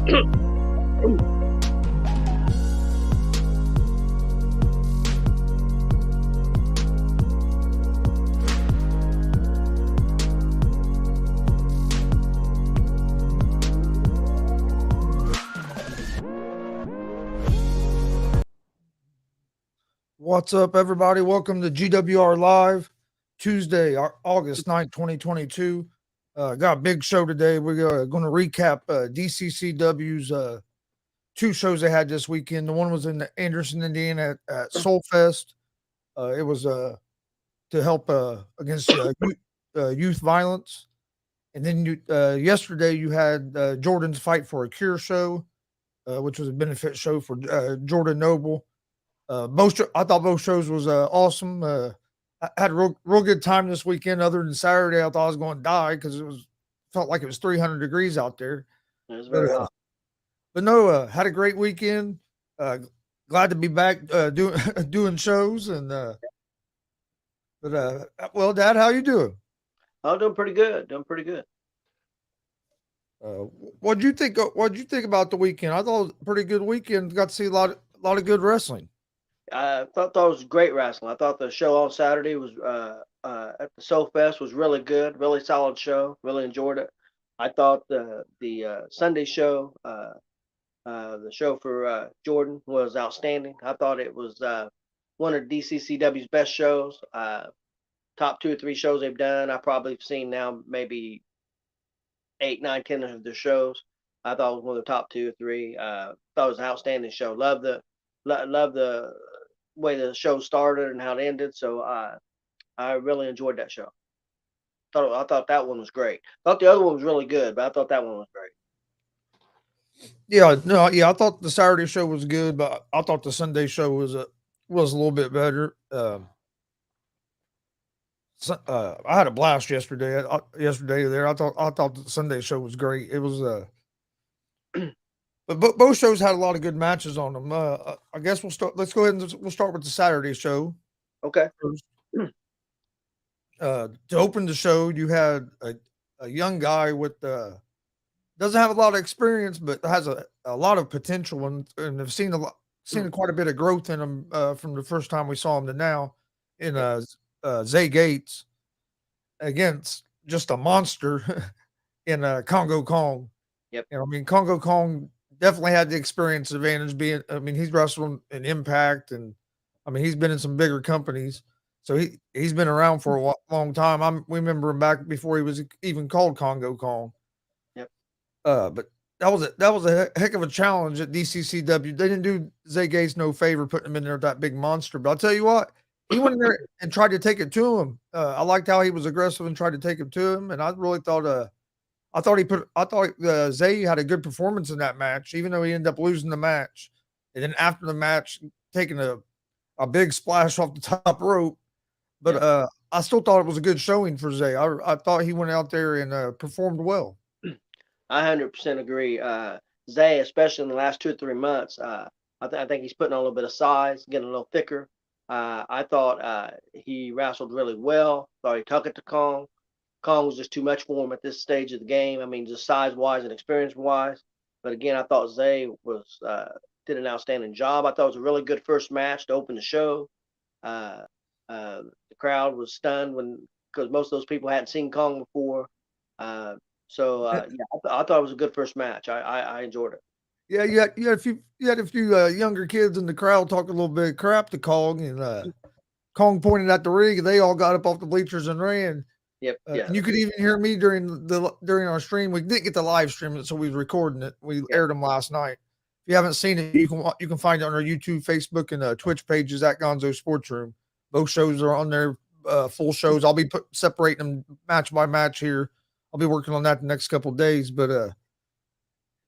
What's up, everybody? Welcome to G.W.R Live, Tuesday, August 9th, 2022. Got a big show today. We're going to recap DCCW's two shows they had this weekend. The one was in Anderson, Indiana at Soulfest. It was to help against youth violence. And then yesterday you had Jordan's Fight for a Cure show, which was a benefit show for Jordan Noble. I thought both shows was awesome. I had a real good time this weekend. Other than Saturday, I thought I was going to die because felt like it was 300 degrees out there. It was very hot. But no, had a great weekend. Glad to be back doing shows and. Well, Dad, how you doing? I'm doing pretty good. What'd you think? What'd you think about the weekend? I thought it was a pretty good weekend. Got to see a lot of good wrestling. I thought it was great wrestling. I thought the show on Saturday was at the Soulfest was really good, really solid show. Really enjoyed it. I thought the Sunday show, the show for Jordan was outstanding. I thought it was one of DCCW's best shows. Top 2 or 3 shows they've done. I probably have seen now maybe 8, 9, 10 of the shows. I thought it was one of the top 2 or 3. Thought it was an outstanding show. Love the way the show started and how it ended. So I really enjoyed that show. I thought that one was great. Thought the other one was really good, but I thought that one was great. Yeah, I thought the Saturday show was good, but I thought the Sunday show was a little bit better. I had a blast yesterday. Yesterday there, I thought the Sunday show was great. It was but both shows had a lot of good matches on them. I guess we'll start. Let's go ahead and we'll start with the Saturday show. Okay. To open the show, you had a young guy with doesn't have a lot of experience, but has a lot of potential, and have seen quite a bit of growth in him from the first time we saw him to now. In Zay Gates against just a monster in Congo Kong. Yep. I mean, Congo Kong definitely had the experience advantage. He's wrestled in Impact, and he's been in some bigger companies, so he's been around for a long time. We remember him back before he was even called Congo Kong. Yep. But that was a heck of a challenge at DCCW. They didn't do Zay Gates no favor putting him in there with that big monster. But I'll tell you what, he went in there and tried to take it to him. I liked how he was aggressive and tried to take it to him, and I really thought Zay had a good performance in that match, even though he ended up losing the match. And then after the match, taking a big splash off the top rope. But I still thought it was a good showing for Zay. I thought he went out there and performed well. I 100% agree. Zay, especially in the last 2 or 3 months, I think he's putting on a little bit of size, getting a little thicker. I thought he wrestled really well. Thought he took it to Kong. Kong was just too much for him at this stage of the game. Just size-wise and experience-wise. But again, I thought Zay did an outstanding job. I thought it was a really good first match to open the show. The crowd was stunned because most of those people hadn't seen Kong before. I thought it was a good first match. I enjoyed it. Yeah, you had a few younger kids in the crowd talking a little bit of crap to Kong, and Kong pointed at the ring, and they all got up off the bleachers and ran. Yep. And you could even hear me during our stream. We didn't get the live stream it, so we was recording it. We aired them last night. If you haven't seen it, you can find it on our YouTube, Facebook, and Twitch pages at Gonzo Sports Room. Both shows are on there, full shows. I'll be separating them match by match here. I'll be working on that the next couple of days, but.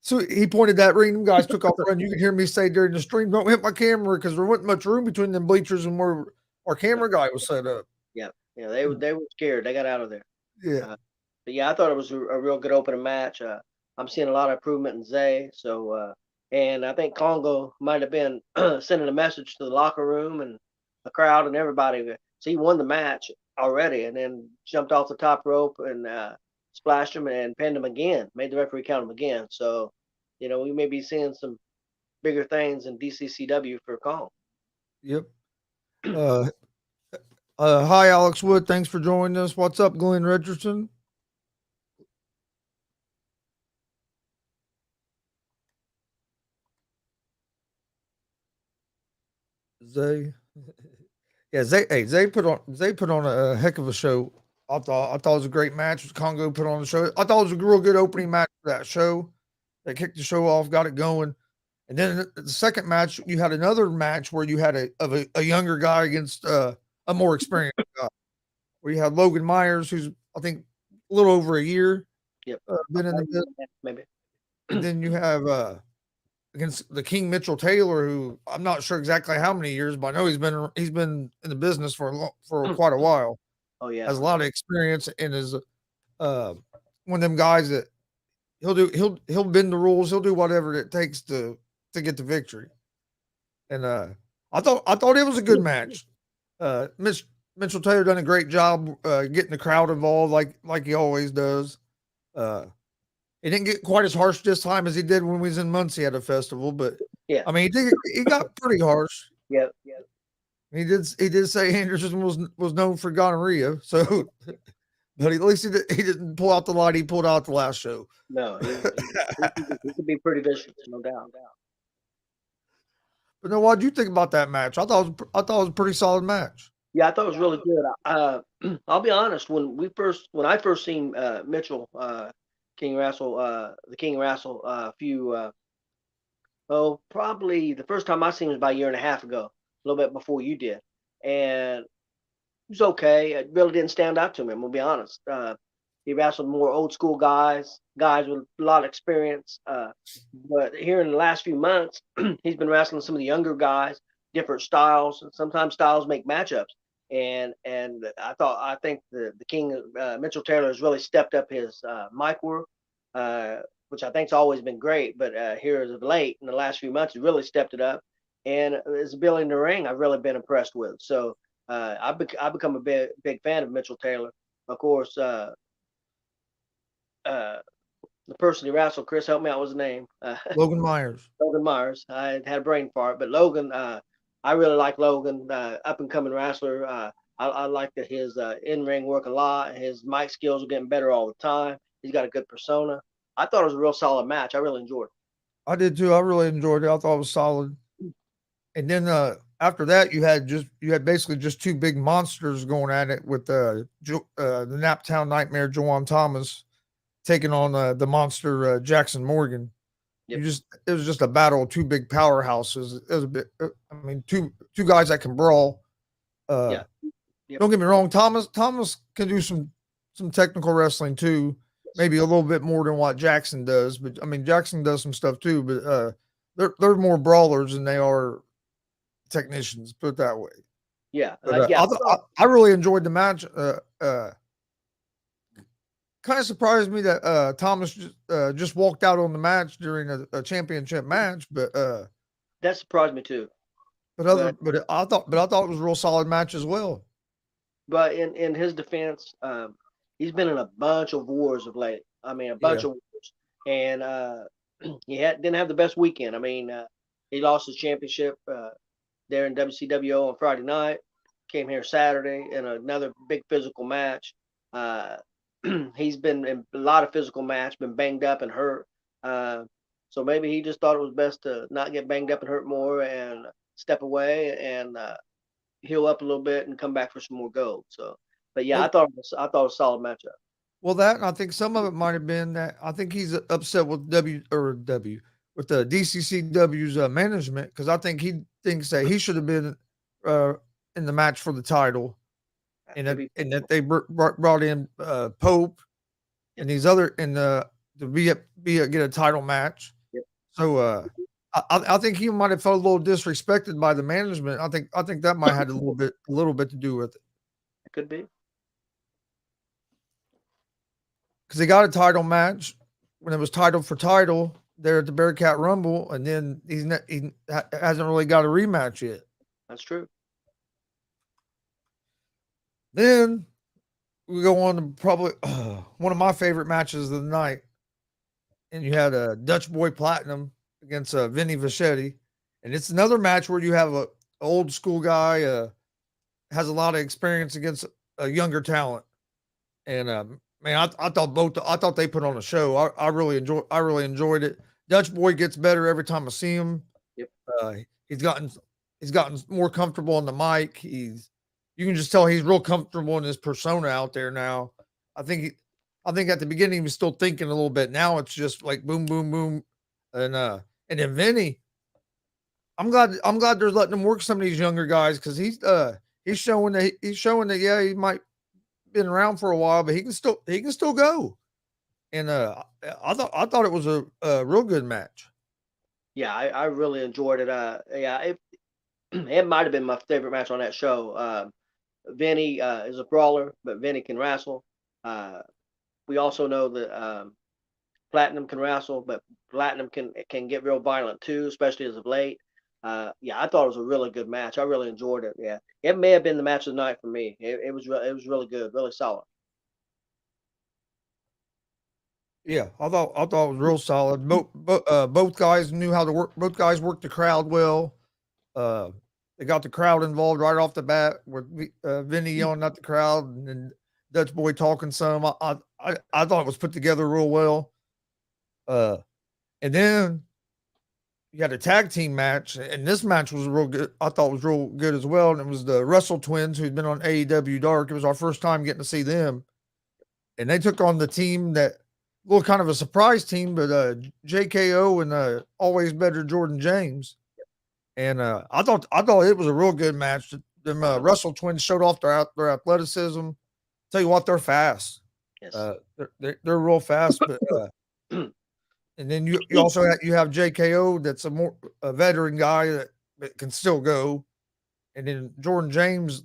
So he pointed that ring. Them guys took off running. You can hear me say during the stream, "Don't hit my camera," because there wasn't much room between them bleachers and where our camera guy was set up. Yeah, they were scared. They got out of there. Yeah, but I thought it was a real good opening match. I'm seeing a lot of improvement in Zay. So, and I think Congo might have been sending a message to the locker room and the crowd and everybody. So he won the match already, and then jumped off the top rope and splashed him and pinned him again. Made the referee count him again. So, we may be seeing some bigger things in DCCW for Kong. Yep. Hi, Alex Wood. Thanks for joining us. What's up, Glenn Richardson? Zay. Yeah, Zay put on a heck of a show. I thought it was a great match. Congo put on the show. I thought it was a real good opening match for that show. They kicked the show off, got it going. And then the second match, you had another match where you had a younger guy against a more experienced guy. Where you had Logan Myers, who's I think a little over a year Yep. been in the business. Maybe. And then you have against the King Mitchell Taylor, who I'm not sure exactly how many years, but I know he's been in the business for quite a while. Oh yeah. Has a lot of experience and is one of them guys that he'll bend the rules. He'll do whatever it takes to get the victory. And I thought it was a good match. Mitchell Taylor done a great job getting the crowd involved like he always does. He didn't get quite as harsh this time as he did when we was in Muncie at a festival, but Yeah. I mean he got pretty harsh. Yeah. He did say Anderson was known for gonorrhea, so but at least he didn't pull out the light he pulled out the last show. No, he could be pretty vicious, no doubt. But no, what do you think about that match? I thought it was a pretty solid match. Yeah, I thought it was really good. I'll be honest. When I first seen Mitchell King Russell, the King Russell, a few probably the first time I seen him was about a year and a half ago, a little bit before you did, and it was okay. It really didn't stand out to me. I'm gonna be honest. He wrestled more old school guys with a lot of experience. But here in the last few months, he's been wrestling some of the younger guys, different styles, and sometimes styles make matchups. And I think the King Mitchell Taylor has really stepped up his mic work, which I think's always been great. But here as of late, in the last few months, he really stepped it up. And his ability in the ring, I've really been impressed with. So I've become a big fan of Mitchell Taylor. Of course, the person he wrestled, Chris, help me out, what's his name? Logan Myers. Logan Myers. I had a brain fart, but Logan, I really like Logan, up and coming wrestler. I like his in ring work a lot. His mic skills are getting better all the time. He's got a good persona. I thought it was a real solid match. I really enjoyed it. I did too. I really enjoyed it. I thought it was solid. And then after that, you had basically just two big monsters going at it with the Naptown Nightmare, Juwan Thomas, taking on the monster Jackson Morgan. Yep. It was just a battle of two big powerhouses. It was a bit. I mean, two guys that can brawl. Yeah. Yep. Don't get me wrong. Thomas can do some technical wrestling too. Maybe a little bit more than what Jackson does. But I mean, Jackson does some stuff too. But they're more brawlers than they are technicians. Put it that way. Yeah. But, I really enjoyed the match. Kind of surprised me that Thomas just walked out on the match during a championship match, but that surprised me too. But I thought it was a real solid match as well. But in his defense, he's been in a bunch of wars of late. I mean, a bunch of wars, and he didn't have the best weekend. I mean, he lost his championship there in WCWO on Friday night. Came here Saturday in another big physical match. He's been in a lot of physical match, been banged up and hurt. So maybe he just thought it was best to not get banged up and hurt more and step away and heal up a little bit and come back for some more gold. So, but yeah, I thought it was a solid matchup. Well, that and I think some of it might have been that I think he's upset with with the DCCW's management because I think he thinks that he should have been in the match for the title, and that they brought in Pope and these other to get a title match. Yep. So I think he might have felt a little disrespected by the management. I think that might have had a little bit to do with it. It could be. Because he got a title match when it was title for title there at the Bearcat Rumble, and then he hasn't really got a rematch yet. That's true. Then we go on to probably one of my favorite matches of the night, and you had a Dutch Boy Platinum against Vinny Vachetti, and it's another match where you have a old school guy has a lot of experience against a younger talent, and man, I thought they put on a show. I really enjoyed it. Dutch Boy gets better every time I see him. Yep. Uh, he's gotten he's gotten more comfortable on the mic. You can just tell he's real comfortable in his persona out there now. I think he, I think at the beginning he was still thinking a little bit. Now it's just like boom, boom, boom, and then Vinny. I'm glad they're letting him work some of these younger guys because he's showing that yeah he might been around for a while but he can still go. And I thought it was a real good match. Yeah, I really enjoyed it. Yeah, it might have been my favorite match on that show. Vinny is a brawler, but Vinny can wrestle. Uh, we also know that Platinum can wrestle, but Platinum can get real violent too, especially as of late. Yeah, I thought it was a really good match. I really enjoyed it. Yeah, it may have been the match of the night for me. It was really good, really solid. Yeah, I thought it was real solid. Both guys knew how to work. Both guys worked the crowd well. Uh, they got the crowd involved right off the bat with Vinny yelling at the crowd and then Dutch Boy talking some. I thought it was put together real well. Uh, and then you had a tag team match, and this match was real good. I thought it was real good as well. And it was the Russell Twins who'd been on AEW Dark. It was our first time getting to see them, and they took on the team that well, kind of a surprise team, but JKO and always better Jordan James. And I thought it was a real good match. Them Russell Twins showed off their athleticism. Tell you what, they're fast. Yes. They're real fast, but and then you also have JKO that's a veteran guy that can still go, and then Jordan James.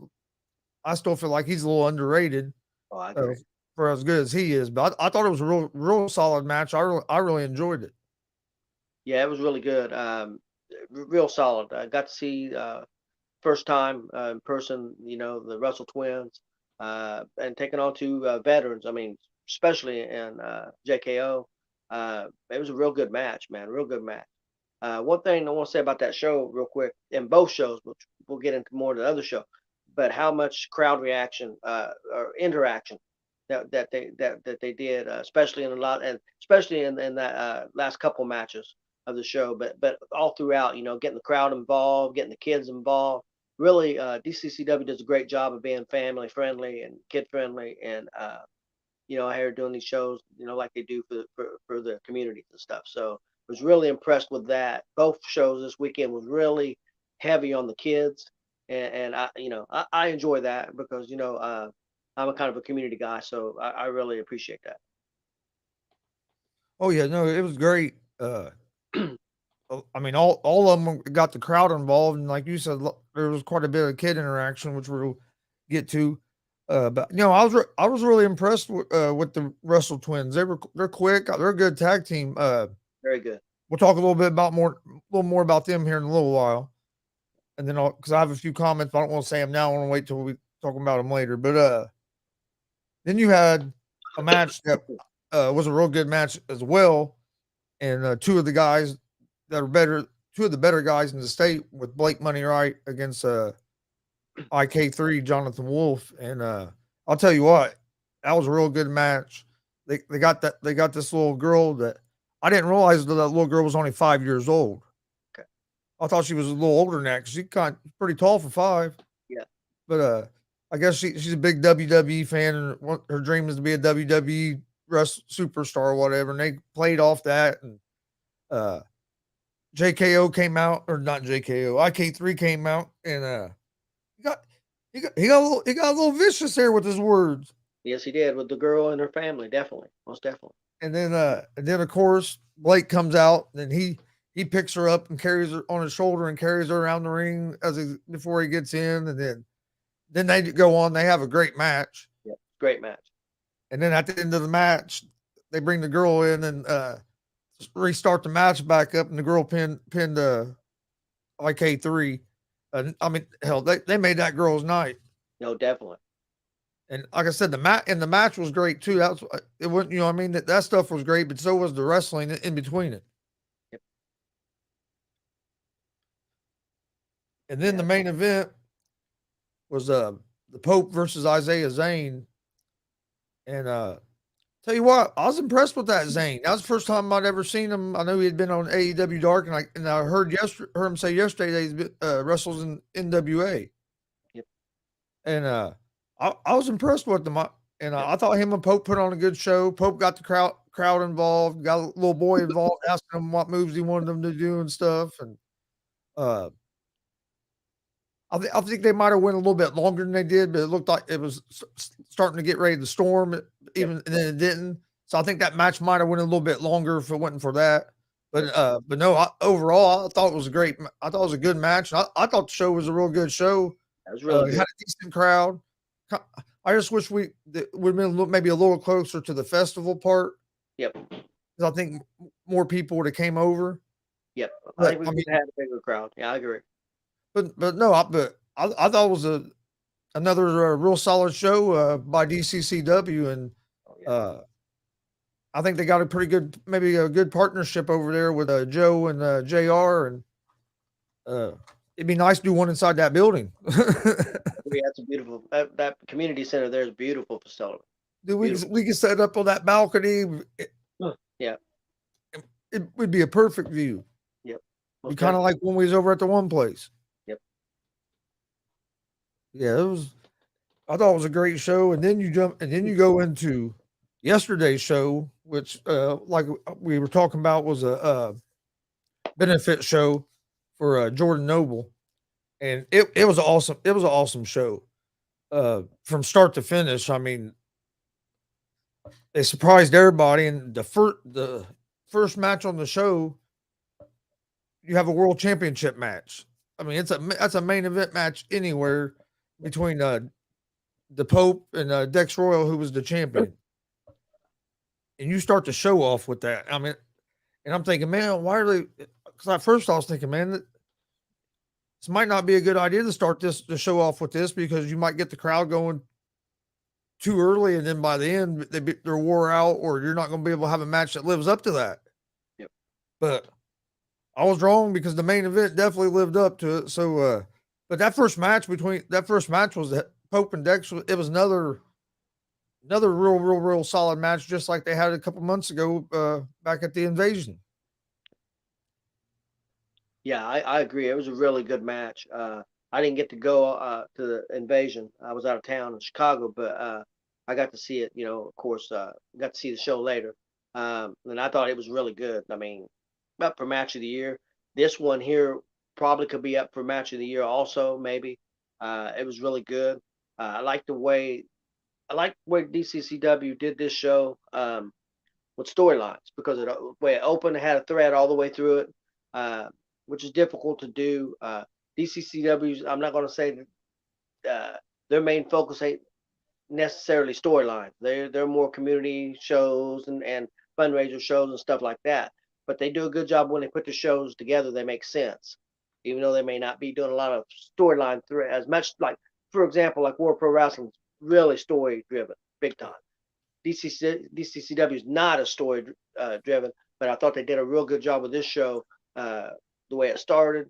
I still feel like he's a little underrated Oh, I uh, agree. for as good as he is. But I thought it was a real solid match. I really enjoyed it. Yeah, it was really good. Real solid. I got to see first time in person, the Russell twins, and taking on two veterans. I mean, especially in JKO. It was a real good match, man. Real good match. One thing I want to say about that show, real quick, in both shows, which we'll get into more in the other show, but how much crowd reaction or interaction that they did, especially in a lot, and especially in that last couple matches of the show, but all throughout, getting the crowd involved, getting the kids involved. Really, DCCW does a great job of being family friendly and kid friendly, and I hear doing these shows, like they do for the communities and stuff. So I was really impressed with that. Both shows this weekend was really heavy on the kids, and I enjoy that because I'm a kind of a community guy, so I really appreciate that. Oh yeah, no, it was great. I mean, all of them got the crowd involved, and like you said, there was quite a bit of kid interaction, which we'll get to. But I was really impressed with the Russell twins. They're quick. They're a good tag team. Very good. We'll talk a little more about them here in a little while, and then because I have a few comments, but I don't want to say them now. I want to wait till we talk about them later. But then you had a match that was a real good match as well, and two of the guys that are better, two of the better guys in the state with Blake Money Right against IK3 Jonathan Wolf, and I'll tell you what, that was a real good match. They got this little girl that I didn't realize that little girl was only 5 years old. Okay. I thought she was a little older than that because she's pretty tall for five. Yeah. But I guess she's a big WWE fan, and her dream is to be a WWE superstar or whatever. And they played off that, and uh, JKO came out, or not JKO, IK3 came out, and he got he got a little vicious there with his words. Yes, he did with the girl and her family. Definitely, most definitely. And then of course Blake comes out, and he picks her up and carries her on his shoulder and carries her around the ring before he gets in, and then they go on. They have a great match, Yeah, great match. and then at the end of the match, they bring the girl in and restart the match back up, and the girl pinned IK3. I mean, hell, they made that girl's night. No, definitely. And like I said, the match was great too. That's it wasn't, you know what I mean? That stuff was great, but so was the wrestling in between it. Yep. And then Yeah. the main event was the Pope versus Isaiah Zane. And tell you what, I was impressed with that Zane. That was the first time I'd ever seen him. I know he had been on AEW Dark, and I heard him say yesterday that he's been, wrestles in NWA. Yep. And I was impressed with him. I thought him and Pope put on a good show. Pope got the crowd involved, got a little boy involved, asking him what moves he wanted them to do and stuff. And uh, I think they might have went a little bit longer than they did, but it looked like it was starting to get ready to storm, Yep. and then it didn't. So I think that match might have went a little bit longer if it wasn't for that. But no, overall, I thought it was a great. I thought it was a good match. I thought the show was a real good show. That was really It good. had a decent crowd. I just wish we would have been maybe a little closer to the festival part. Yep. Because I think more people would have came over. Yep. I But think we I could mean, have had a bigger crowd. Yeah, I agree. but no, I thought it was another real solid show by DCCW, and Oh, yeah. I think they got a pretty good, maybe a good partnership over there with Joe and Jr. And it'd be nice to do one inside that building. Yeah, that's a beautiful. That community center there is beautiful facility. Dude, Beautiful. we can set up on that balcony. Yeah. It would be a perfect view. Yep. Be kind of like when we was over at the one place. Yep. Yeah, it was. I thought it was a great show, and then you go into yesterday's show, which, like we were talking about, was a benefit show for Jordan Noble, and it was awesome. It was an awesome show from start to finish. I mean, they surprised everybody, and the first match on the show, you have a world championship match. I mean, that's a main event match anywhere between the Pope and Dex Royal, who was the champion. And you start to show off with that. I mean, and I'm thinking, man, why are they? Because at first I was thinking, man, this might not be a good idea to start this to show off with this because you might get the crowd going too early, and then by the end they're wore out, or you're not going to be able to have a match that lives up to that. Yep. But I was wrong because the main event definitely lived up to it. So, but that first match was that Pope and Dex. It was another real solid match, just like they had a couple months ago back at the Invasion. Yeah, I agree. It was a really good match. I didn't get to go to the Invasion. I was out of town in Chicago, but I got to see it. You know, of course, got to see the show later, and I thought it was really good. I mean, up for match of the year. This one here probably could be up for match of the year also, maybe. It was really good. I like the way DCCW did this show with storylines because the way it opened, it had a thread all the way through it, which is difficult to do. DCCW's, I'm not going to say that their main focus ain't necessarily storylines. They're more community shows and fundraiser shows and stuff like that. But they do a good job when they put the shows together. They make sense, even though they may not be doing a lot of storyline thread as much. Like, for example, like War Pro Wrestling, really story driven, big time. DCCW is not a story driven, but I thought they did a real good job with this show. The way it started,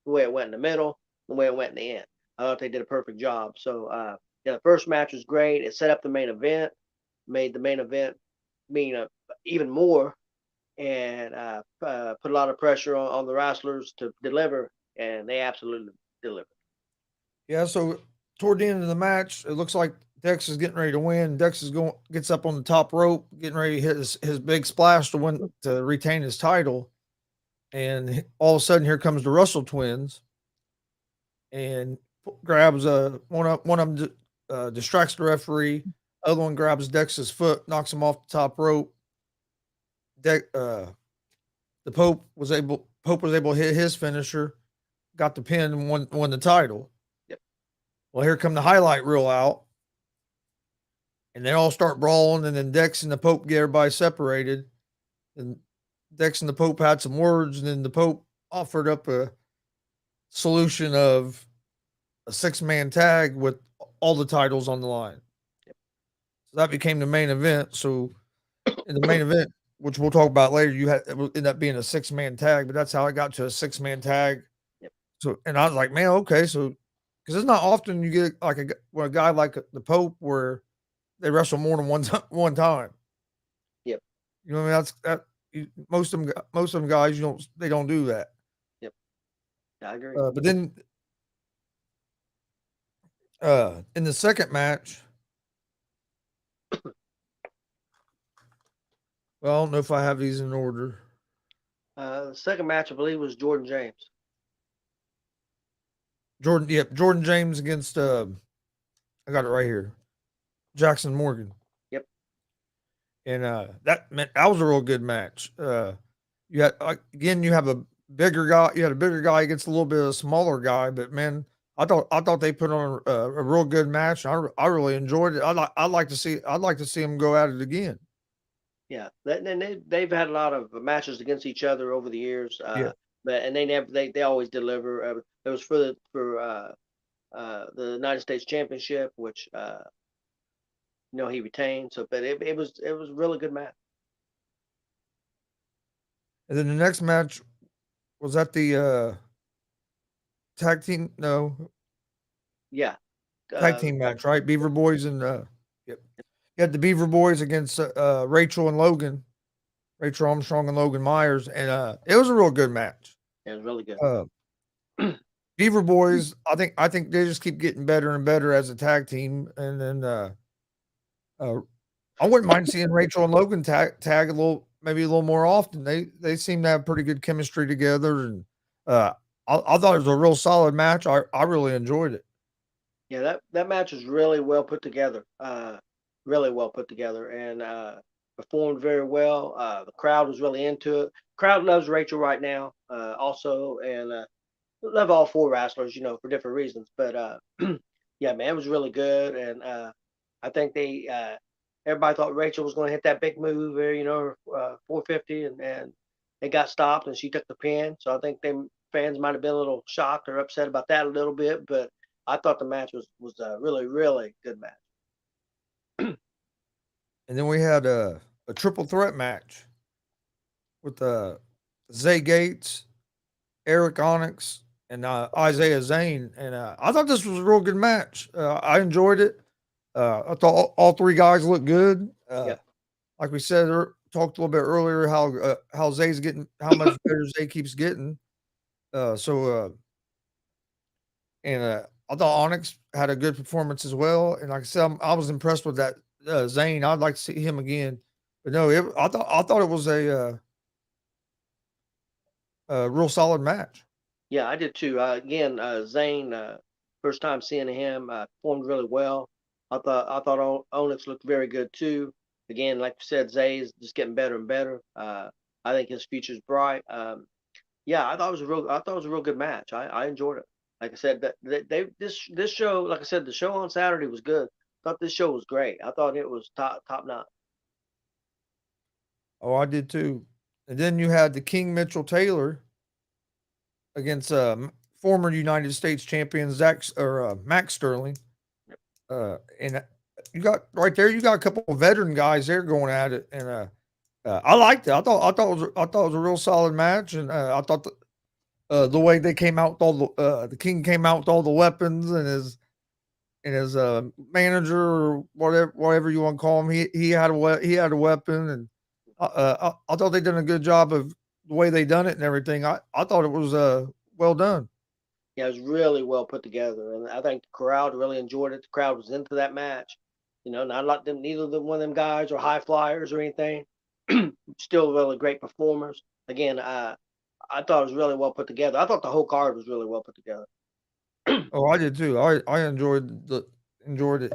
the way it went in the middle, the way it went in the end. I thought they did a perfect job. So yeah, the first match was great. It set up the main event, made the main event mean even more, and put a lot of pressure on the wrestlers to deliver, and they absolutely delivered. Yeah, so toward the end of the match, it looks like Dex is getting ready to win. Dex gets up on the top rope, getting ready to hit his big splash to retain his title. And all of a sudden, here comes the Russell twins, and grabs one of them distracts the referee. Other one grabs Dex's foot, knocks him off the top rope. The Pope was able to hit his finisher, got the pin, and won the title. Yep. Well, here come the highlight reel out, and they all start brawling, and then Dex and the Pope get everybody separated. And Dex and the Pope had some words, and then the Pope offered up a solution of a 6-man tag with all the titles on the line. that became the main event. So in the main event, which we'll talk about later, you had it will end up being a 6-man tag, but that's how I got to a 6-man tag. Yep. So and I was like, man, okay, so because it's not often you get like a guy like the Pope where they wrestle more than one time. Yep. You know what I mean? That's that. Most of them guys, they don't do that. Yep. I agree. But then in the second match, well, I don't know if I have these in order. The second match, I believe, was Jordan James. Jordan James against I got it right here. Jackson Morgan. Yep. And that was a real good match. You had again, you have a bigger guy. You had a bigger guy against a little bit of a smaller guy, but man, I thought they put on a real good match. I really enjoyed it. I'd like to see them go at it again. Yeah, and they've had a lot of matches against each other over the years. Yeah. But and they always deliver. It was for the United States Championship, which he retained. So, but it was a really good match. And then the next match was at the tag team. No, Yeah. tag team match, right? Beaver Boys and yep. You had the Beaver Boys against Rachel and Logan, Rachel Armstrong and Logan Myers, and it was a real good match. It was really good. Beaver Boys, I think they just keep getting better and better as a tag team, and then I wouldn't mind seeing Rachel and Logan tag maybe a little more often. They seem to have pretty good chemistry together, and I thought it was a real solid match. I really enjoyed it. Yeah, that match was really well put together. Really well put together, and performed very well. The crowd was really into it. Crowd loves Rachel right now, also, and love all four wrestlers, for different reasons. But yeah, man, it was really good, and I think everybody thought Rachel was going to hit that big move there, 450, and it got stopped, and she took the pin. So I think them fans might have been a little shocked or upset about that a little bit, but I thought the match was a really, really good match. And then we had a triple threat match with Zay Gates, Eric Onyx, and Isaiah Zane, and I thought this was a real good match. I enjoyed it. I thought all three guys looked good. Yeah. Like we said, talked a little bit earlier how Zay's getting, how much better Zay keeps getting. And I thought Onyx had a good performance as well. And like I said, I was impressed with that Zane. I'd like to see him again. But no, I thought it was a real solid match. Yeah, I did too. Again, Zane, first time seeing him, performed really well. I thought Onyx looked very good too. Again, like you said, Zay is just getting better and better. I think his future's bright. Yeah, I thought it was a real good match. I enjoyed it. Like I said, this show, like I said, the show on Saturday was good. I thought this show was great. I thought it was top notch. Oh, I did too. And then you had the King Mitchell Taylor against former United States champion Max Sterling. And you got right there, you got a couple of veteran guys there going at it, and I liked it. I thought it was a real solid match, and I thought the way they came out with all the King came out with all the weapons and his manager or whatever you want to call him, he had a weapon, and I thought they did a good job of the way they done it and everything. I thought it was well done. Yeah, it was really well put together, and I think the crowd really enjoyed it. The crowd was into that match. Not like them, neither of them, one of them guys are high flyers or anything. Still really great performers. Again, I thought it was really well put together. I thought the whole card was really well put together. Oh, I did too. I enjoyed it.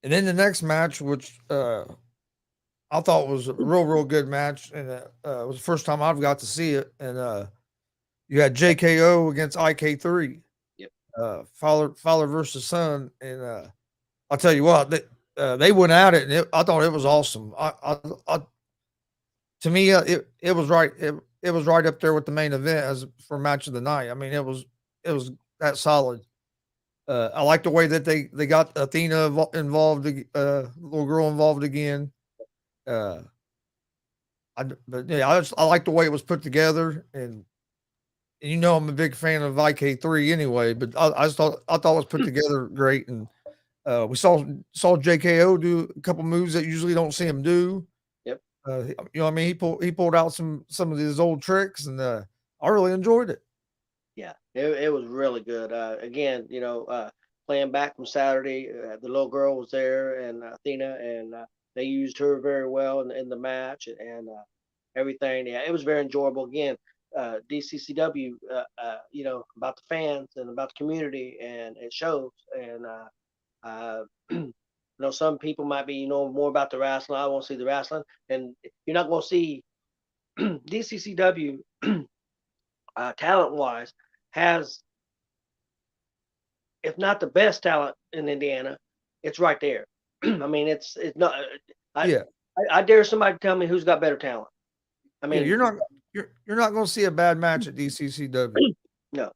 And then the next match, which I thought was a real good match, and it was the first time I've got to see it. And you had JKO against IK3, Yep. Father versus son, and I'll tell you what, they went at it, and I thought it was awesome. To me, it was right. It was right up there with the main event as for match of the night. I mean, it was that solid. I like the way that they got Athena involved, little girl involved again. Uh, but yeah, I like the way it was put together, and you know I'm a big fan of IK3 anyway. But I thought it was put together great, and we saw JKO do a couple moves that usually don't see him do. Yep. You know, what I mean, he pulled out some of his old tricks, and I really enjoyed it. Yeah, it was really good. Again, playing back from Saturday, the little girl was there, and Athena, and they used her very well in the match, and everything. Yeah, it was very enjoyable. Again, DCCW, about the fans and about the community, and it shows. And some people might be, more about the wrestling. I want to see the wrestling, and you're not going to see DCCW talent wise has, if not the best talent in Indiana, it's right there. I mean, it's not. I, Yeah, I dare somebody to tell me who's got better talent. I yeah, mean, you're not going to see a bad match at DCCW. no.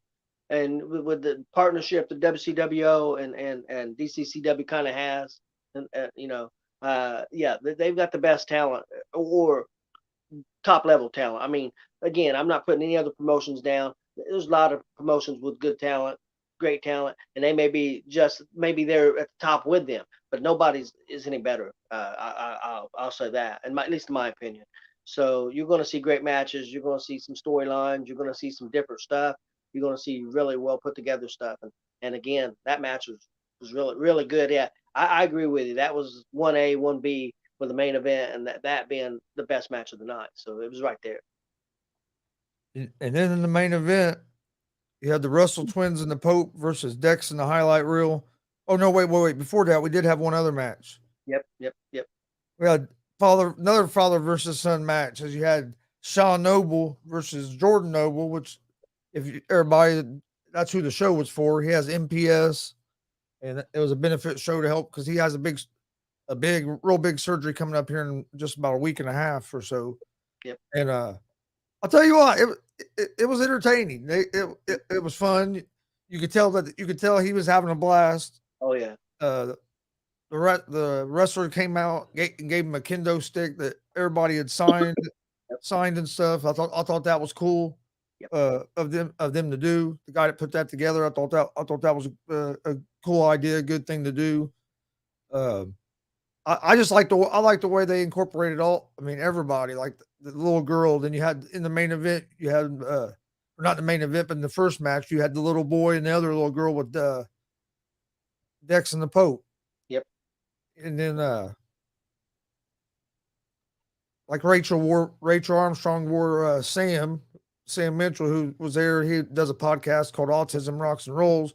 And with the partnership that WCWO and DCCW kind of has, and yeah, they've got the best talent, or top level talent. I mean, again, I'm not putting any other promotions down. There's a lot of promotions with good talent, great talent, and they may be just maybe they're at the top with them, but nobody's is any better. I'll say that, and at least in my opinion. So you're going to see great matches. You're going to see some storylines. You're going to see some different stuff. You're going to see really well put together stuff. And again, that match was really good. Yeah, I agree with you. That was 1A, 1B for the main event, and that being the best match of the night. So it was right there. And then in the main event, you had the Russell twins and the Pope versus Dex in the highlight reel. Oh no, wait! Before that, we did have one other match. Yep. We had another father versus son match, as you had Sean Noble versus Jordan Noble, which everybody, that's who the show was for. He has MPS, and it was a benefit show to help because he has real big surgery coming up here in just about a week and a half or so. Yep. And I'll tell you what, it was entertaining. It was fun. You could tell he was having a blast. Oh yeah. Uh, the wrestler came out and gave him a kendo stick that everybody had Yep. signed and stuff. I thought that was cool. Yep. Of them to do. The guy that put that together, I thought that was a cool idea, a good thing to do. Uh, I just I like the way they incorporated all. I mean, everybody, like the little girl. Then you had in the main event, you had or not the main event, but in the first match, you had the little boy and the other little girl with Dex and the Pope. Yep. And then like Rachel Armstrong wore Sam Mitchell, who was there. He does a podcast called Autism Rocks and Rolls.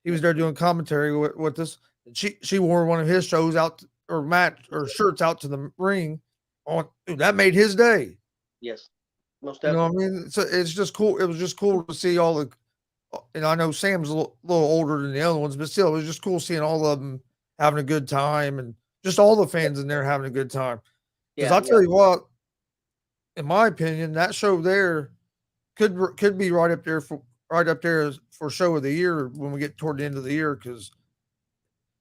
He was there doing commentary with us. She wore one of his shows out or shirts out to the ring. Dude, that made his day. Yes. Most You know definitely. what I mean? So it's just cool. It was just cool to see all the. And I know Sam's little older than the other ones, but still, it was just cool seeing all of them having a good time and just all the fans in there having a good time. Because Yeah. I'll tell you what, in my opinion, that show there could be right up there for show of the year when we get toward the end of the year. Because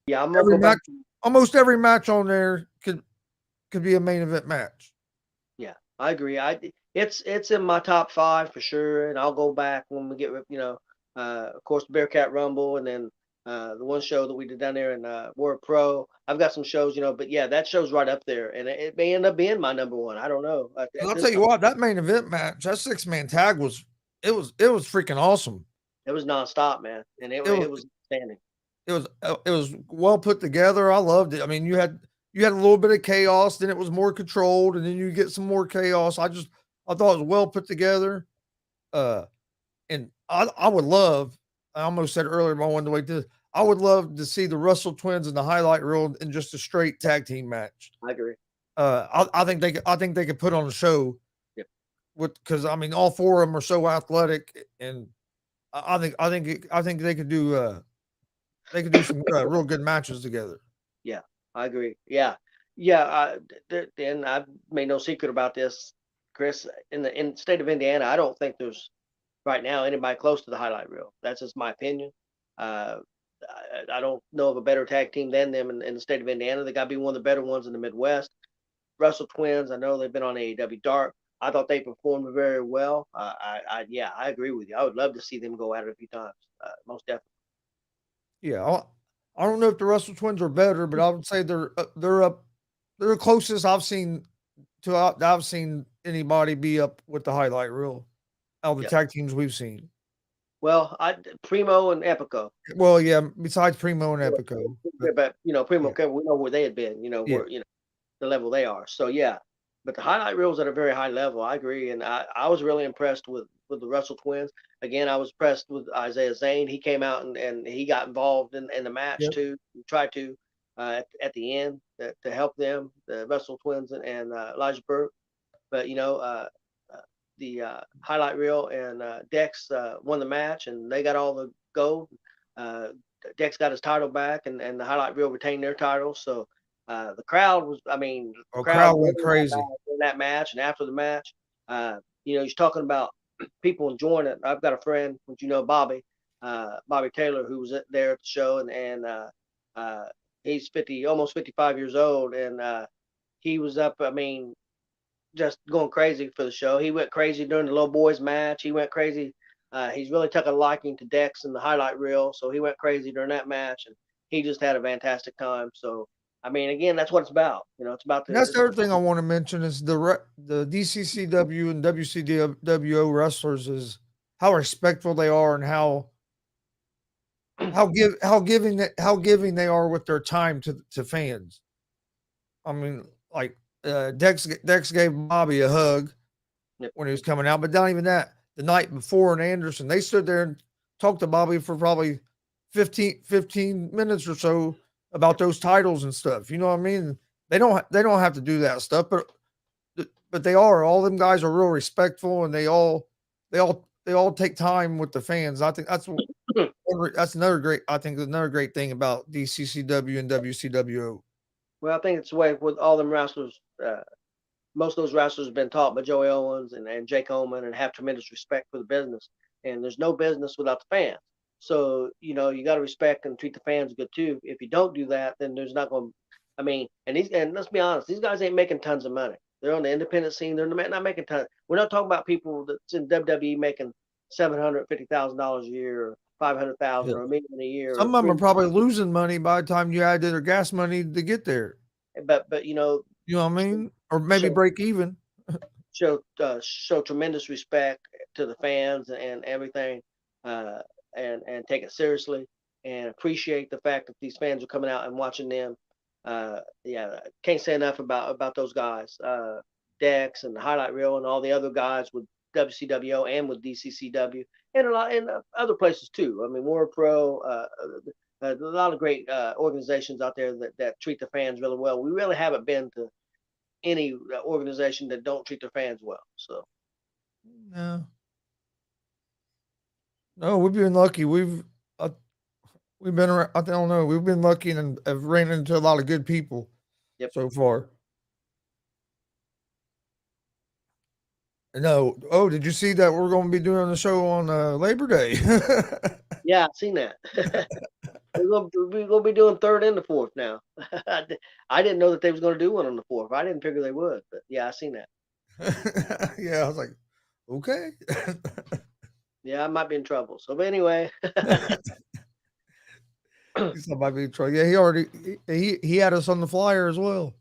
Yeah. I'm gonna go back. almost every match on there could be a main event match. Yeah, I agree. It's in my top 5 for sure, and I'll go back when we get of course, the Bearcat Rumble, and then the one show that we did down there in Word Pro. I've got some shows, but yeah, that show's right up there, and it may end up being my number one. I don't know. At I'll this tell you time, what, that main event match, that 6-man tag it was freaking awesome. it was nonstop, man, and It was it was outstanding. it was well put together. I loved it. I mean, you had a little bit of chaos, then it was more controlled, and then you get some more chaos. I thought it was well put together. Uh, and I would love. I almost said earlier, but I wanted to wait this. I would love to see the Russell twins in the highlight reel in just a straight tag team match. I agree. I think they could put on a show Yep. because I mean all four of them are so athletic, and I think they could do some real good matches together. Yeah, I agree. Yeah. And I've made no secret about this, Chris. In the state of Indiana, I don't think there's right now anybody close to the highlight reel. That's just my opinion. Uh, I don't know of a better tag team than them in the state of Indiana. They got to be one of the better ones in the Midwest. Russell Twins, I know they've been on AEW Dark. I thought they performed very well. Yeah, I agree with you. I would love to see them go at it a few times. Most definitely. Yeah, I don't know if the Russell Twins are better, but I would say they're up. They're the closest I've seen to I've seen anybody be up with the highlight reel out of the Yeah. tag teams we've seen. Well, Primo and Epico. Well, yeah, besides Primo and Epico. But Primo, Yeah. we know where they had been. Yeah. Where the level they are. So yeah, but the highlight reels at a very high level. I agree, and I was really impressed with the Russell Twins. Again, I was impressed with Isaiah Zane. He came out and he got involved in the match Yep. too. He tried to at the end to help them, the Russell Twins and Elijah Burke. But the highlight reel and Dex won the match, and they got all the gold. Uh, Dex got his title back, and the highlight reel retained their titles. So the crowd was, the crowd Crowd went crazy. in that match and after the match. He's talking about people enjoying it. I've got a friend, which Bobby, Bobby Taylor, who was there at the show, and he's almost 55 years old, and he was up. Just going crazy for the show. He went crazy during the little boys match. He went crazy. He's really took a liking to Dex and the highlight reel, so he went crazy during that match, and he just had a fantastic time. So, again, that's what it's about. It's about And that's the other thing I want to mention is the DCCW and WCWO wrestlers is how respectful they are and how giving they are with their time to fans. I mean, like Dex gave Bobby a hug when he was coming out, but not even that. The night before in Anderson, they stood there and talked to Bobby for probably 15 minutes or so about those titles and stuff. You know what I mean? They don't have to do that stuff, but they are. All them guys are real respectful, and they all take time with the fans. I think that's another great. I think another great thing about DCCW and WCWO. Well, I think it's the way with all them wrestlers. Most of those wrestlers have been taught by Joey Owens and Jake Oman and have tremendous respect for the business. And there's no business without the fans. So, you got to respect and treat the fans good too. If you don't do that, then there's not going to, and let's be honest, these guys ain't making tons of money. They're on the independent scene. They're not making tons. We're not talking about people that's in WWE making $750,000 a year or 500,000 Yeah. or $1 million a year. Some of them are probably losing money by the time you add their gas money to get there. But you know what I mean, or maybe break even. Show tremendous respect to the fans and everything, and take it seriously and appreciate the fact that these fans are coming out and watching them. Can't say enough about those guys, Dex and the highlight reel and all the other guys with WCWO and with DCCW and a lot in other places too. War Pro, a lot of great organizations out there that treat the fans really well. We really haven't been to any organization that don't treat their fans well. So, no, we've been lucky. We've been around. I don't know. We've been lucky and have ran into a lot of good people so far. No. Oh, did you see that we're going to be doing the show on Labor Day? Yeah, I've seen that. We're gonna be doing third and the fourth now. I didn't know that they was gonna do one on the fourth. I didn't figure they would, but yeah, I seen that. Yeah, I was like, okay. Yeah, I might be in trouble. So, but anyway, might be in trouble. Yeah, he already he had us on the flyer as well.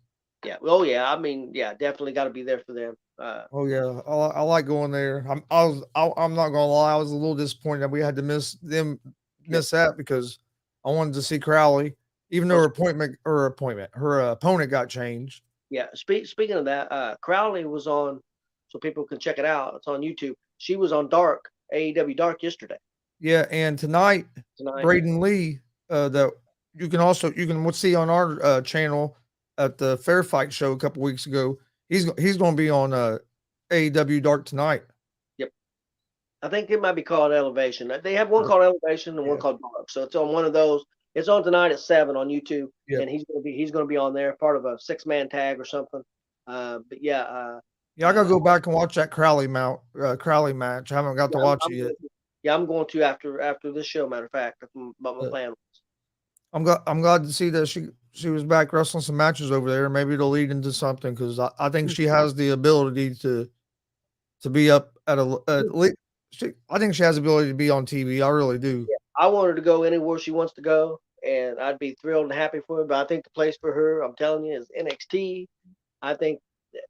Yeah. Oh yeah. Definitely got to be there for them. Oh yeah, I like going there. I'm not gonna lie. I was a little disappointed that we had to miss that because I wanted to see Crowley, even though her opponent got changed. Yeah. Speaking of that, Crowley was on, so people can check it out. It's on YouTube. She was on Dark, AEW Dark yesterday. Yeah, and tonight Braden Lee, that you can see on our channel at the Fair Fight show a couple weeks ago. He's going to be on AEW Dark tonight. Yep. I think it might be called Elevation. They have one called Elevation and one called Dark. So it's on one of those. It's on tonight at 7 on YouTube, and he's going to be on there, part of a 6-man tag or something. But yeah. Yeah, I gotta go back and watch that Crowley match. I haven't got to watch it yet. Yeah, I'm going to after this show. Matter of fact, that's what my plan was. I'm glad to see that she was back wrestling some matches over there. Maybe it'll lead into something because I think she has the ability to be up at I think she has the ability to be on TV. I really do. Yeah, I want her to go anywhere she wants to go, and I'd be thrilled and happy for her. But I think the place for her, I'm telling you, is NXT. I think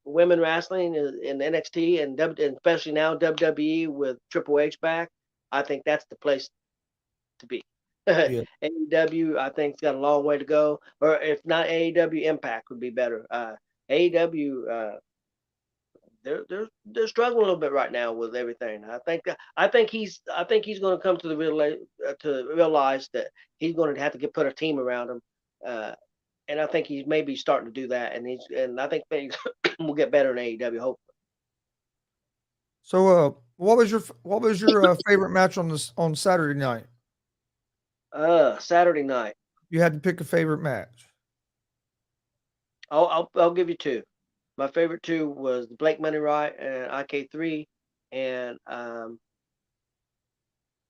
women wrestling is in NXT and especially now WWE with Triple H back. I think that's the place to be. Yeah. AEW, I think, has got a long way to go. Or if not AEW, Impact would be better. AEW, they're struggling a little bit right now with everything. I think he's going to come to the to realize that he's going to have to put a team around him, and I think he's maybe starting to do that. And I think things will get better in AEW. Hopefully, So, what was your favorite match on Saturday night? Saturday night, You had to pick a favorite match. I'll give you two. My favorite two was the Blake Money Right and IK3, and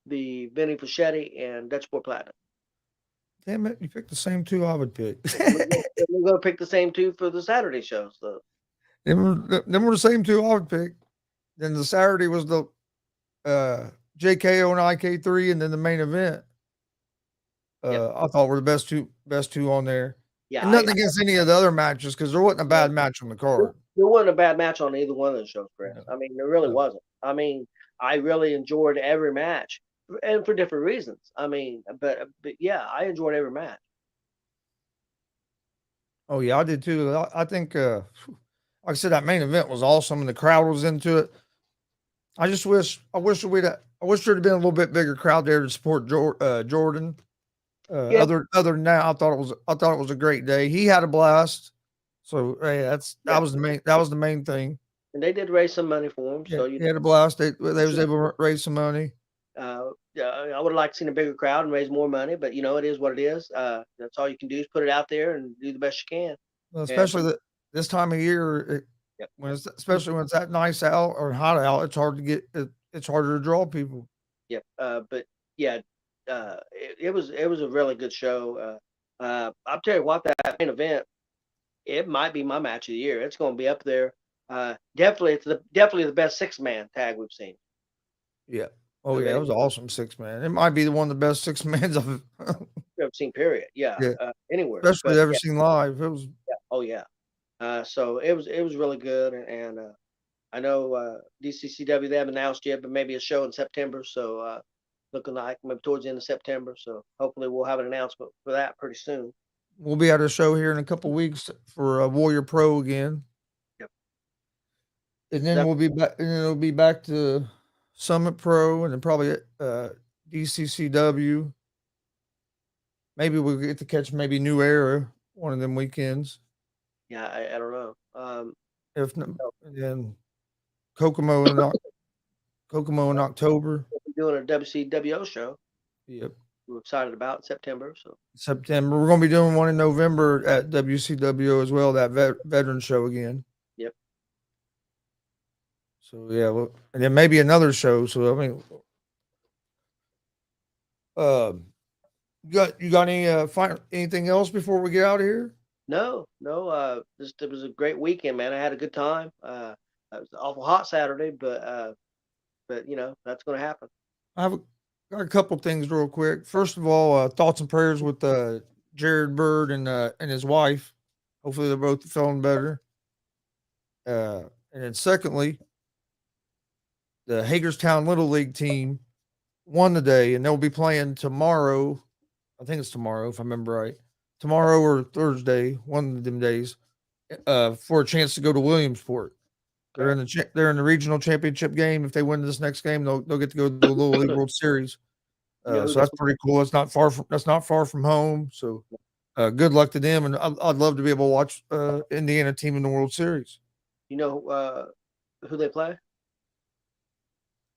the Vinny Fischetti and Dutchport Platinum. Damn it, you picked the same two I would pick. We're gonna pick the same two for the Saturday show. So them were the same two I would pick. Then the Saturday was the JKO and IK3, and then the main event. Yep. I thought were the best two on there. Yeah, And nothing against any of the other matches because there wasn't a bad match on the card. there wasn't a bad match on either one of the shows, Chris. No, I mean, there really no. wasn't. I mean, I really enjoyed every match, and for different reasons. I mean, but yeah, I enjoyed every match. Oh yeah, I did too. I think, like I said, that main event was awesome, and the crowd was into it. I wish there'd been a little bit bigger crowd there to support Jordan. Yeah, Other than that, I thought it was a great day. He had a blast. So hey, yeah, that was the main thing. and they did raise some money for him. Yeah, So he had a blast. They was able to raise some money. yeah, I would have liked to seen a bigger crowd and raise more money, but it is what it is. That's all you can do is put it out there and do the best you can. Well, And especially this time of year, yep, especially when it's that nice out or hot out, it's hard to it's harder to draw people. yep. But yeah, it was a really good show. I'll tell you what, that main event, it might be my match of the year. It's going to be up there. Definitely, definitely the best 6-man tag we've seen. Yeah. Oh Of yeah, it any was awesome 6-man. It might be one of the best 6-mans I've we've ever seen. Period. Yeah, yeah, anywhere. especially But ever yeah, seen live. It was yeah. Oh yeah. So it was really good, and I know DCCW they haven't announced yet, but maybe a show in September. So looking like maybe towards the end of September. So hopefully we'll have an announcement for that pretty soon. we'll be at a show here in a couple weeks for Warrior Pro again. Yep. And then That, we'll be back and then it'll be back to Summit Pro and then probably DCCW. Maybe we'll get to catch maybe New Era one of them weekends. yeah, I don't know. If not, So and then Kokomo in Kokomo in October. we're doing a WCWO show. Yep. We're excited about September. So September. We're going to be doing one in November at WCW as well, that veteran show again. yep. So yeah, well, and then maybe another show. So I mean, uh, you got any anything else before we get out of here? No, no. It was a great weekend, man. I had a good time. It was an awful hot Saturday, but that's going to happen. I have got a couple things real quick. First of all, thoughts and prayers with Jared Bird and his wife. Hopefully, they're both feeling better. And then secondly, the Hagerstown Little League team won today, and they'll be playing tomorrow. I think it's tomorrow, if I remember right. Tomorrow or Thursday, one of them days, for a chance to go to Williamsport. They're in they're in the regional championship game. If they win this next game, they'll get to go to the Little League World Series. So that's pretty cool. That's not far from home. So good luck to them, and I'd love to be able to watch Indiana team in the World Series. You know who they play?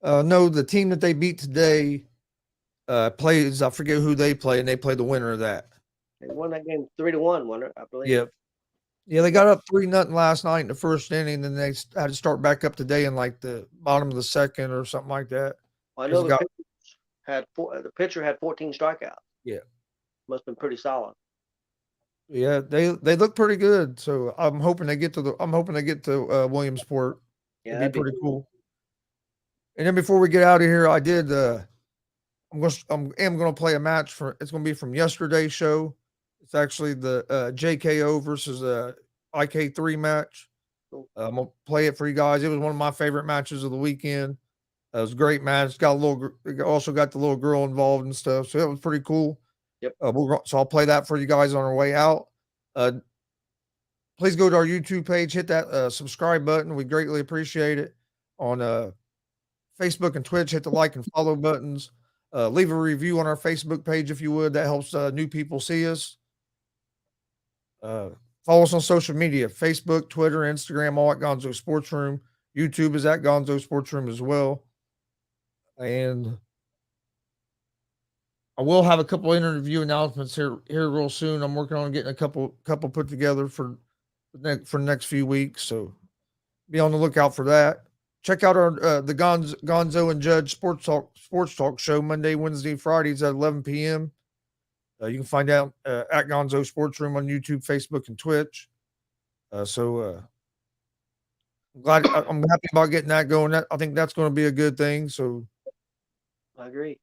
No, the team that they beat today plays. I forget who they play, and they play the winner of that. They won that game 3-1, winner, I believe. Yep. Yeah, they got up 3-0 last night in the first inning, then they had to start back up today in like the bottom of the second or something like that. Well, I know the pitcher had 14 strikeouts. Yeah. Must have been pretty solid. Yeah, they look pretty good. So I'm hoping they get to Williamsport. Yeah, It'd be that'd be pretty cool. cool. And then before we get out of here, I did am gonna play a match it's gonna be from yesterday's show. It's actually the JKO versus IK3 match. Cool. I'm gonna play it for you guys. It was one of my favorite matches of the weekend. It was a great match. Also got the little girl involved and stuff, so it was pretty cool. Yep. So I'll play that for you guys on our way out. Please go to our YouTube page, hit that subscribe button. We greatly appreciate it. On Facebook and Twitch, hit the like and follow buttons. Leave a review on our Facebook page if you would. That helps new people see us. Follow us on social media: Facebook, Twitter, Instagram, all at Gonzo Sports Room. YouTube is at Gonzo Sports Room as well. And I will have a couple interview announcements here real soon. I'm working on getting a couple put together for the next few weeks, so be on the lookout for that. Check out our the Gonzo and Judge Sports Talk show Monday, Wednesday, Fridays at 11 p.m. You can find out at Gonzo Sports Room on YouTube, Facebook, and Twitch. I'm happy about getting that going. I think that's going to be a good thing. So I agree.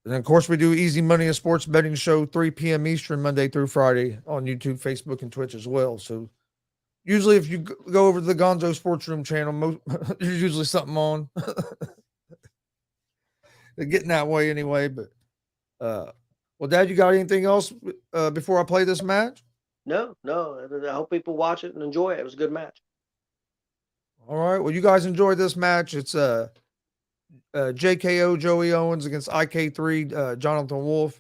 And then, of course, we do Easy Money, a sports betting show, 3 p.m. Eastern, Monday through Friday on YouTube, Facebook, and Twitch as well. So usually if you go over to the Gonzo Sports Room channel, there's usually something on. They're getting that way anyway. But, well, Dad, you got anything else before I play this match? No. I hope people watch it and enjoy it. It was a good match. All right. Well, you guys enjoy this match. It's JKO Joey Owens against IK3 Jonathan Wolf.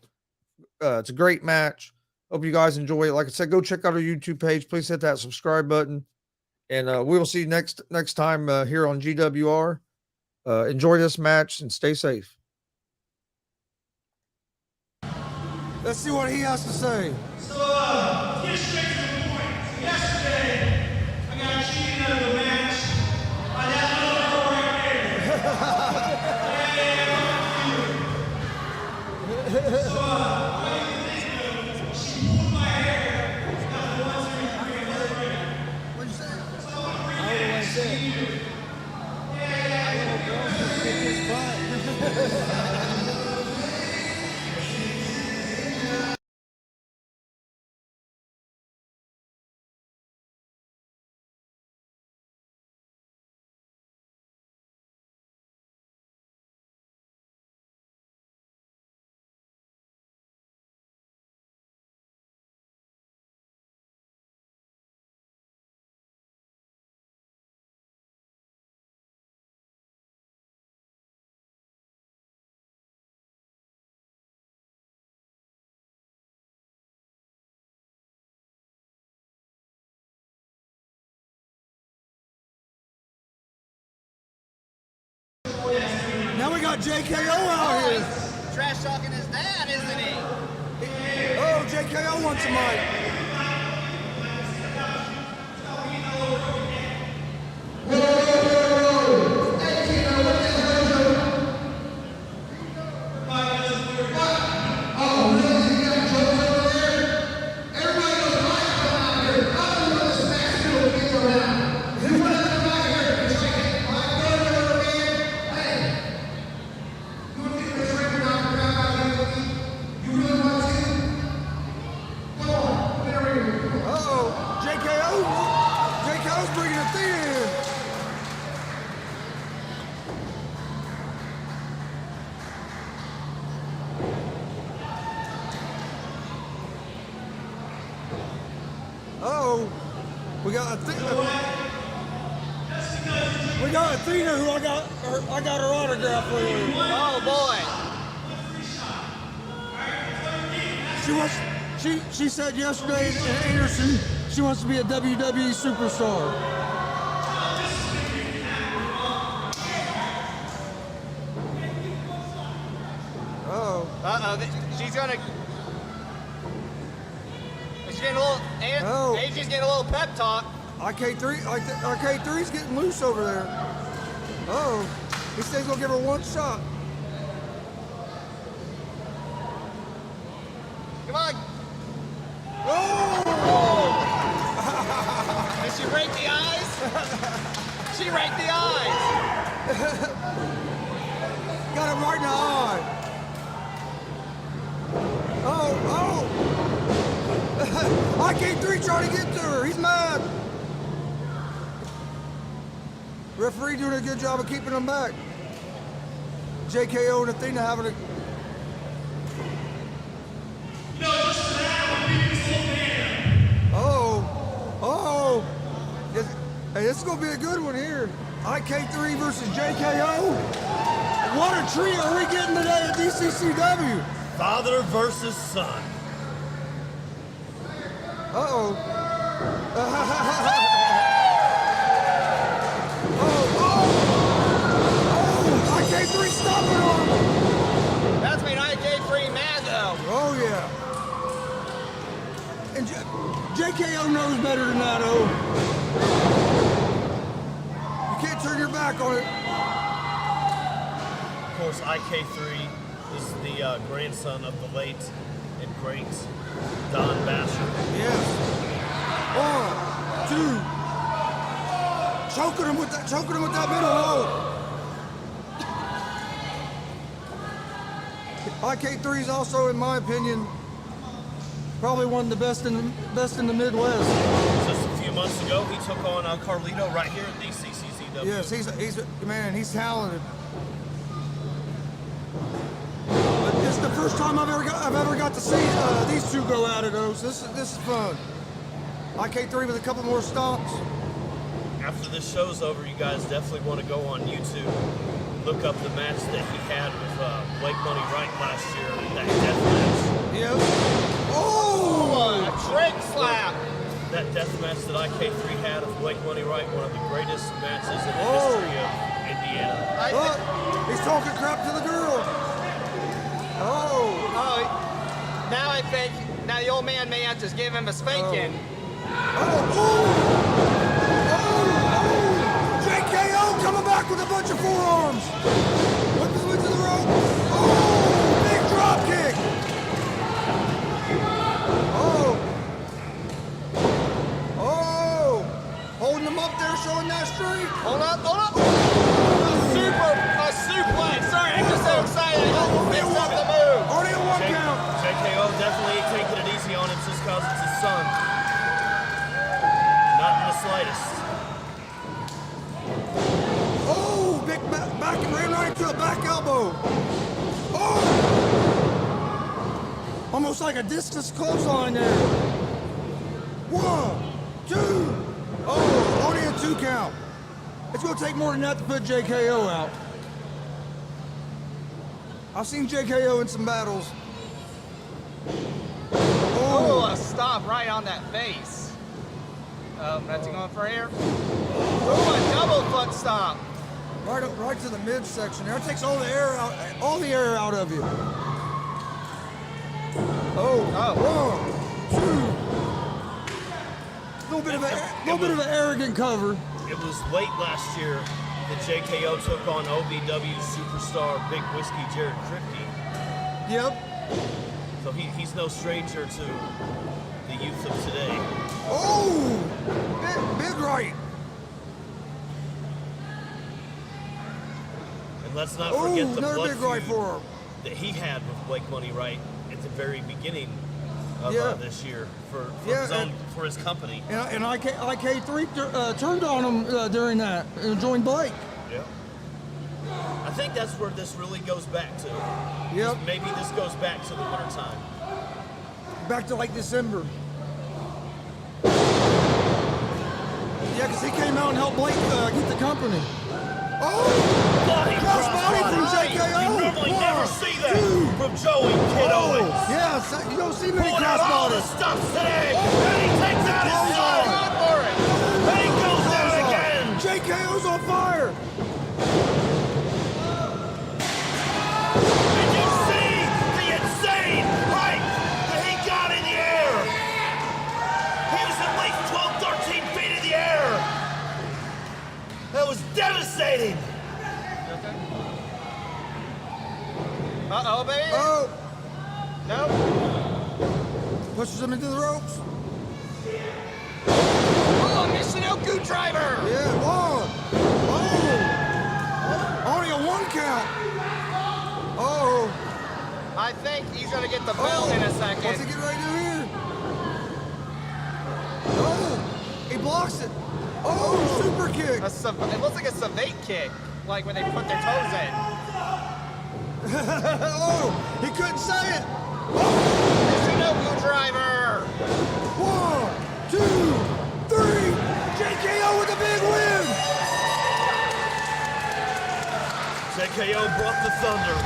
It's a great match. Hope you guys enjoy it. Like I said, go check out our YouTube page. Please hit that subscribe button, and we will see you next time here on GWR. Enjoy this match and stay safe. Let's see what he has to say. So, let's get straight to the point. Yesterday, I got cheated out of the match by that little girl right there. So, what do you think of? She pulled my hair. Got the 173 in her ring. What'd you say? So, I'm gonna bring it back to you. Now we got JKO out here. Trash talking his dad, isn't he? Oh, JKO wants a mic. JKO's bringing it in. Oh, we got Athena who I got her autograph with. Oh boy. She said yesterday in Anderson she wants to be a WWE superstar. She's gonna. She's getting a little. AJ's getting a little pep talk. IK3's getting loose over there. He says he's gonna give her one shot. Come on. Oh! Did she rake the eyes? She raked the eyes. Got him right in the eye. Oh! IK3 trying to get to her. He's mad. Referee doing a good job of keeping him back. JKO and Athena having a... You know, just for that, I'm gonna beat this old man. Oh! Hey, this is gonna be a good one here. IK3 versus JKO. What a treat are we getting today at DCCW? Father versus son. Uh-oh. IK3 stopping on him. That's made IK3 mad though. Oh, yeah. And JKO knows better than that, oh. You can't turn your back on it. Of course, IK3 is the grandson of the late and great Don Basher. Yes. 1, 2. Choking him with that middle low. IK3 is also, in my opinion, probably one of the best in the Midwest. Just a few months ago, he took on Carlito right here at DCCW. Yes, he's talented. But this is the first time I've ever got to see these two go at it, though. So this is fun. IK3 with a couple more stomps. After this show's over, you guys definitely want to go on YouTube, look up the match that he had with Blake Money Wright last year, that death match. Yep. Oh! A trick slap. That death match that IK3 had of Blake Money Wright, one of the greatest matches in the history of Indiana. Look, he's talking crap to the girl. Oh. Now I think the old man may have to give him a spanking. JKO coming back with a bunch of forearms. Whip his way to the rope. Oh, big drop kick. Oh, holding him up there, showing that strength. Hold up. A suplex. Sorry, I'm just so excited. I just mixed up the move. Only a 1 count. JKO definitely ain't taking it easy on him just because it's his son. Not in the slightest. Oh, big back and ran right into a back elbow. Oh, almost like a discus clothesline there. 1, 2. Oh, only a 2 count. It's gonna take more than that to put JKO out. I've seen JKO in some battles. Oh, a stop right on that face. That's going for air. Oh, a double foot stomp. Right to the midsection there. It takes all the air out of you. Oh. 1, 2. Little bit of an arrogant cover. It was late last year that JKO took on OVW superstar Big Whiskey Jared Kripke. Yep. So he's no stranger to the youth of today. Oh! Big right. And let's not forget the another blood big right feud for him. that he had with Blake Money Wright at the very beginning of this year for his company. And IK3 turned on him during that and joined Blake. Yeah. I think that's where this really goes back to. Yep. Maybe this goes back to the winter time. Back to like December. Yeah, because he came out and helped Blake get the company. Oh! Crossbody from JKO! You normally never see that from Joey Kid Owens. Yeah, you don't see many Pulling out all the crossbodies. stops today, and he takes out his son. And he goes down again. JKO's on fire! Did you see the insane height that he got in the air? He was at least 12, 13 feet in the air. That was devastating. Uh-oh, baby. Oh! No. Pushes him into the ropes. Oh, Michinoku driver! Yeah, whoa. Oh. Only a 1 count. Oh. I think he's gonna get the belt in a second. What's he getting ready to do here? Oh, he blocks it. Oh, super kick. It looks like a savate kick, like when they put their toes in. Oh, he couldn't say it. Michinoku driver! 1, 2, 3. JKO with a big win. JKO brought the thunder.